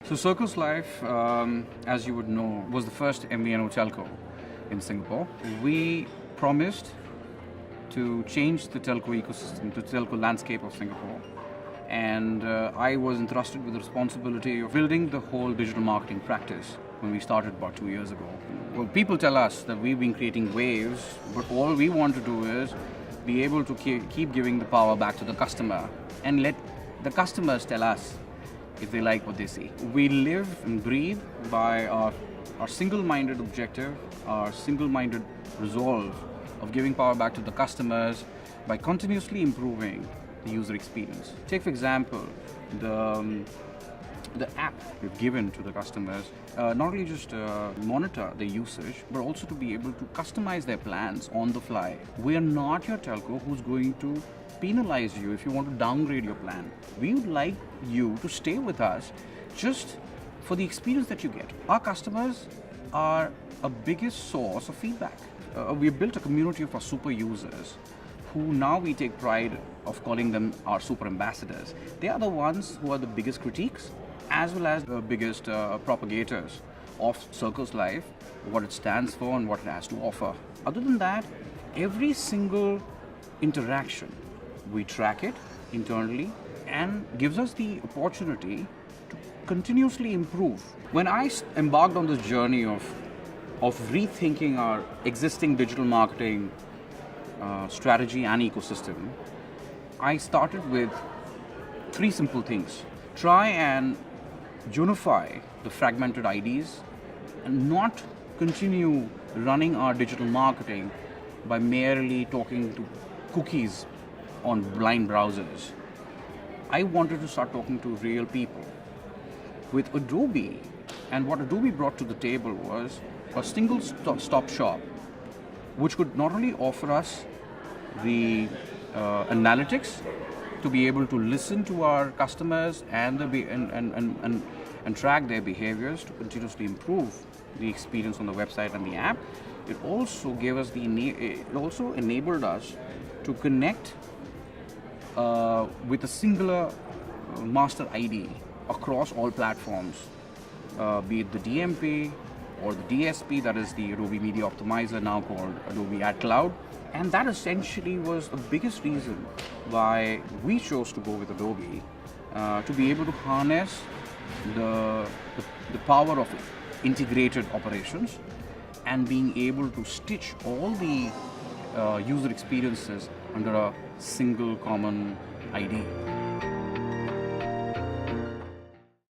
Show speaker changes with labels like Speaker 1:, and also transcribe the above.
Speaker 1: So Circles Life, as you would know, was the first MVNO telco in Singapore. We promised to change the telco ecosystem, the telco landscape of Singapore. And I was entrusted with the responsibility of building the whole digital marketing practice when we started about 2 years ago. Well, people tell us that we've been creating waves, but all we want to do is be able to keep giving the power back to the customer and let the customers tell us if they like what they see. We live and breathe by our single-minded objective, our single-minded resolve of giving power back to the customers by continuously improving the user experience. Take, for example, the app we've given to the customers, not only just monitor their usage, but also to be able to customize their plans on the fly. We are not your telco who's going to penalize you if you want to downgrade your plan. We would like you to stay with us just for the experience that you get. Our customers are a biggest source of feedback. We've built a community of our super users who now we take pride of calling them our super ambassadors. They are the ones who are the biggest critiques as well as the biggest propagators of Circles Life, what it stands for and what it has to offer. Other than that, every single interaction, we track it internally and gives us the opportunity to continuously improve. When I embarked on this journey of rethinking our existing digital marketing strategy and ecosystem, I started with 3 simple things. Try and unify the fragmented IDs and not continue running our digital marketing by merely talking to cookies on blind browsers. I wanted to start talking to real people. With Adobe, and what Adobe brought to the table was a single stop shop, which could not only offer us the analytics to be able to listen to our customers and track their behaviors to continuously improve the experience on the website and the app. It also gave us it also enabled us to connect with a singular master ID across all platforms, be it the DMP or the DSP, that is the Adobe Media Optimizer, now called Adobe Ad Cloud. And that essentially was the biggest reason why we chose to go with Adobe, to be able to harness the power of integrated operations and being able to stitch all the user experiences under a single common ID.